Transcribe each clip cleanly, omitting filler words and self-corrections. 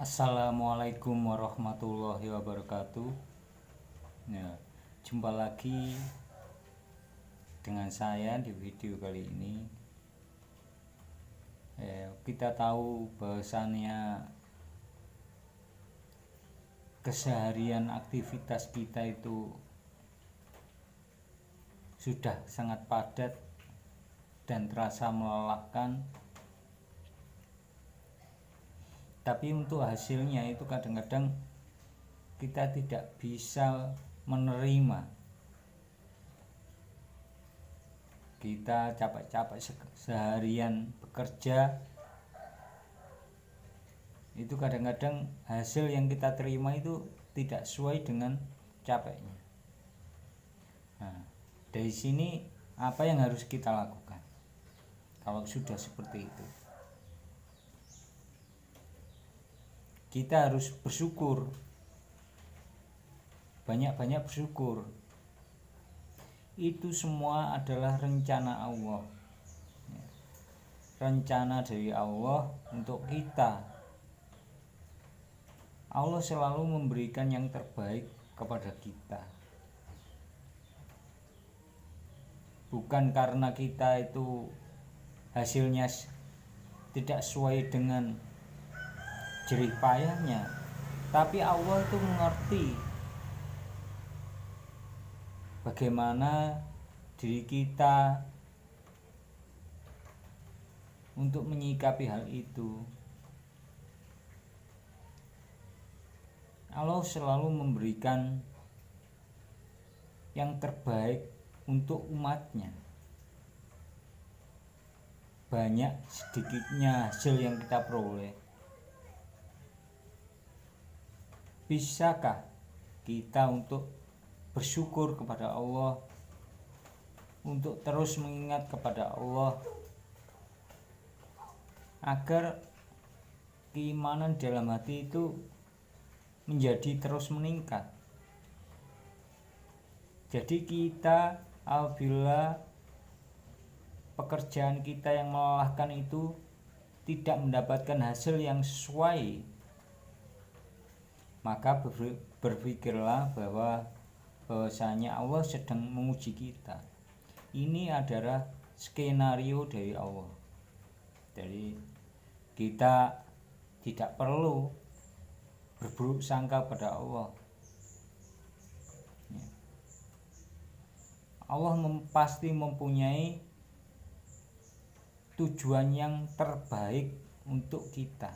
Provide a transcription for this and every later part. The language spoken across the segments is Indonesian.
Assalamualaikum warahmatullahi wabarakatuh. Ya, jumpa lagi dengan saya di video kali ini. Kita tahu bahwasannya keseharian aktivitas kita itu sudah sangat padat dan terasa melelahkan. Tapi untuk hasilnya itu kadang-kadang kita tidak bisa menerima. Kita capek-capek seharian bekerja, itu kadang-kadang hasil yang kita terima itu tidak sesuai dengan capeknya. Nah, dari sini apa yang harus kita lakukan kalau sudah seperti itu? Kita harus bersyukur, banyak-banyak bersyukur. Itu semua adalah rencana Allah, rencana dari Allah untuk kita. Allah selalu memberikan yang terbaik kepada kita, bukan karena kita itu hasilnya tidak sesuai dengan jerih payahnya, tapi Allah itu mengerti bagaimana diri kita untuk menyikapi hal itu. Allah selalu memberikan yang terbaik untuk umatnya. Banyak sedikitnya hasil yang kita peroleh. Bisakah kita untuk bersyukur kepada Allah, untuk terus mengingat kepada Allah, agar keimanan dalam hati itu menjadi terus meningkat. Jadi kita apabila pekerjaan kita yang melelahkan itu tidak mendapatkan hasil yang sesuai, maka berpikirlah bahwasanya Allah sedang menguji kita. Ini adalah skenario dari Allah. Jadi kita tidak perlu berburuk sangka pada Allah. Allah pasti mempunyai tujuan yang terbaik untuk kita,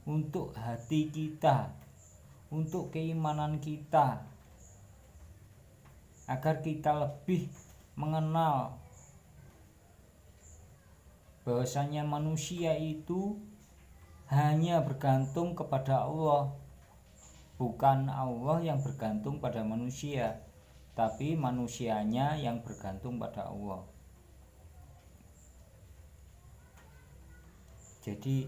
untuk hati kita, untuk keimanan kita, agar kita lebih mengenal bahwasanya manusia itu hanya bergantung kepada Allah, bukan Allah yang bergantung pada manusia, tapi manusianya yang bergantung pada Allah. Jadi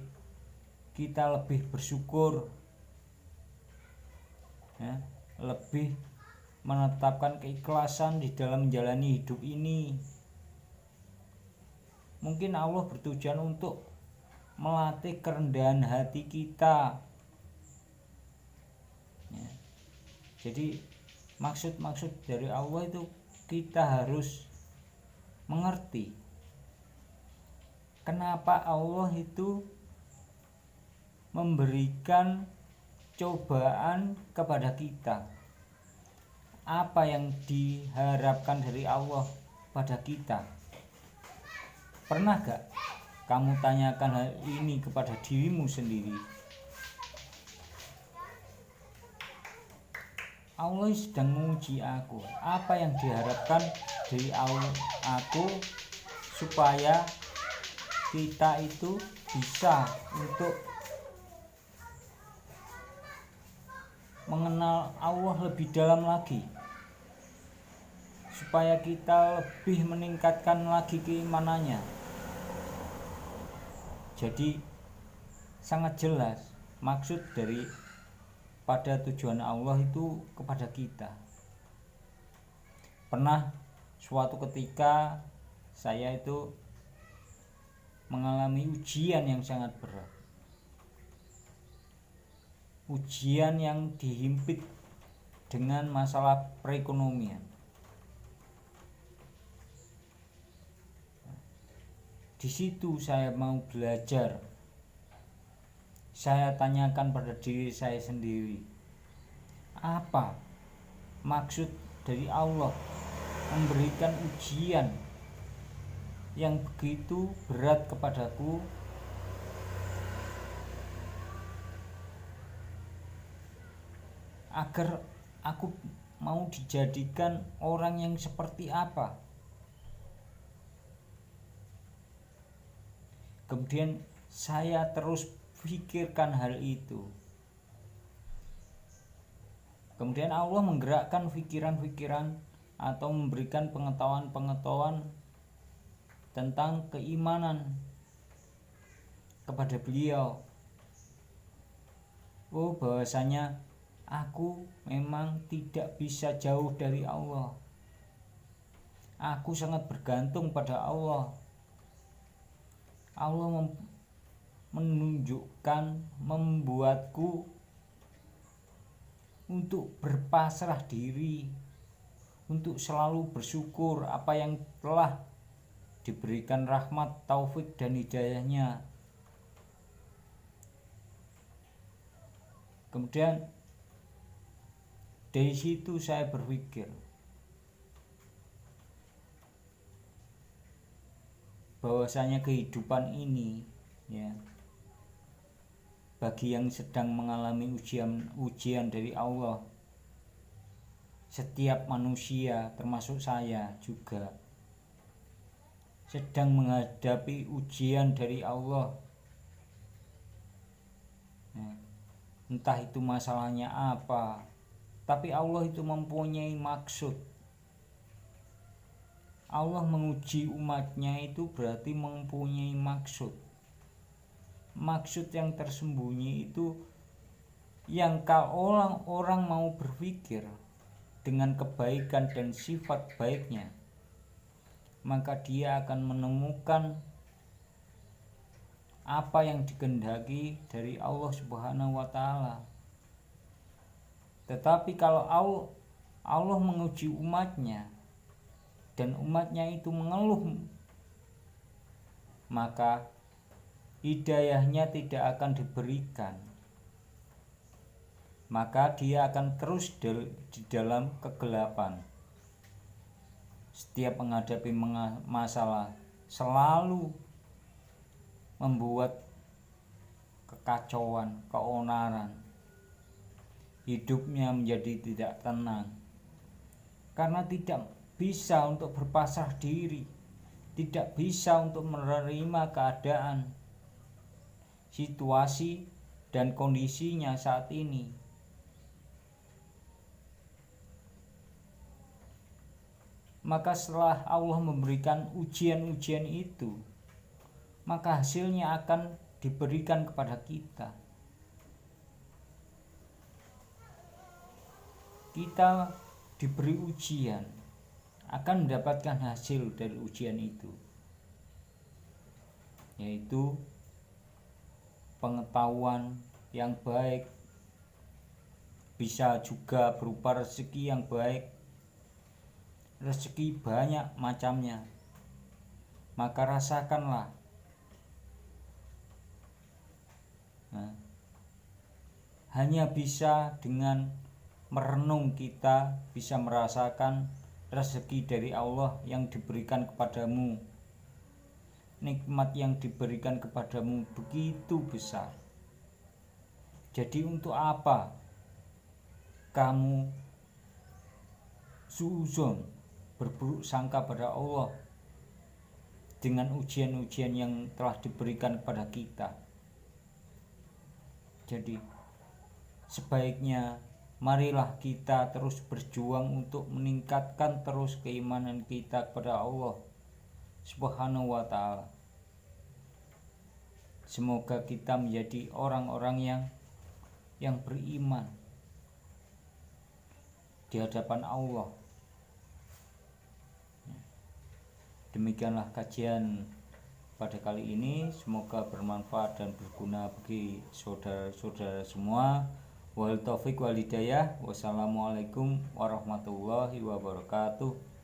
kita lebih bersyukur, lebih menetapkan keikhlasan di dalam menjalani hidup ini. Mungkin Allah bertujuan untuk melatih kerendahan hati kita. Jadi maksud dari Allah itu kita harus mengerti kenapa Allah itu memberikan cobaan kepada kita. Apa yang diharapkan dari Allah pada kita? Pernah gak kamu tanyakan hal ini kepada dirimu sendiri? Allah sedang menguji aku. Apa yang diharapkan dari aku supaya kita itu bisa untuk mengenal Allah lebih dalam lagi, supaya kita lebih meningkatkan lagi keimanannya. Jadi sangat jelas maksud dari pada tujuan Allah itu kepada kita. Pernah suatu ketika saya itu mengalami ujian yang sangat berat. ujian yang dihimpit dengan masalah perekonomian. Di situ saya mau belajar. Saya tanyakan pada diri saya sendiri, apa maksud dari Allah memberikan ujian yang begitu berat kepadaku, agar aku mau dijadikan orang yang seperti apa. Kemudian saya terus pikirkan hal itu. Kemudian Allah menggerakkan pikiran-pikiran atau memberikan pengetahuan-pengetahuan tentang keimanan kepada beliau. Oh, bahwasanya aku memang tidak bisa jauh dari Allah. Aku sangat bergantung pada Allah. Allah menunjukkan, membuatku untuk berpasrah diri, untuk selalu bersyukur apa yang telah diberikan rahmat, taufik dan hidayahnya. Kemudian dari situ saya berpikir bahwasanya kehidupan ini, ya, bagi yang sedang mengalami ujian dari Allah, setiap manusia termasuk saya juga sedang menghadapi ujian dari Allah. Entah itu masalahnya apa, tapi Allah itu mempunyai maksud. Allah menguji umatnya itu berarti mempunyai maksud. Maksud yang tersembunyi itu yang kalau orang mau berpikir dengan kebaikan dan sifat baiknya, maka dia akan menemukan apa yang dikehendaki dari Allah Subhanahu wa taala. Tetapi kalau Allah menguji umatnya dan umatnya itu mengeluh, maka hidayahnya tidak akan diberikan. Maka dia akan terus di dalam kegelapan. Setiap menghadapi masalah selalu membuat kekacauan, keonaran. Hidupnya menjadi tidak tenang karena tidak bisa untuk berpasrah diri, tidak bisa untuk menerima keadaan, situasi dan kondisinya saat ini. Maka setelah Allah memberikan ujian-ujian itu, maka hasilnya akan diberikan kepada kita. Kita diberi ujian, akan mendapatkan hasil dari ujian itu, yaitu pengetahuan yang baik, bisa juga berupa rezeki yang baik, rezeki banyak macamnya. Maka rasakanlah. Hanya bisa dengan merenung kita bisa merasakan rezeki dari Allah yang diberikan kepadamu. Nikmat yang diberikan kepadamu begitu besar. Jadi untuk apa kamu suuzon, berburuk sangka pada Allah dengan ujian-ujian yang telah diberikan kepada kita? Jadi sebaiknya marilah kita terus berjuang untuk meningkatkan terus keimanan kita kepada Allah Subhanahu wa ta'ala. Semoga kita menjadi orang-orang yang beriman di hadapan Allah. Demikianlah kajian pada kali ini, semoga bermanfaat dan berguna bagi saudara-saudara semua. Wal taufik wal hidayah. Wassalamualaikum warahmatullahi wabarakatuh.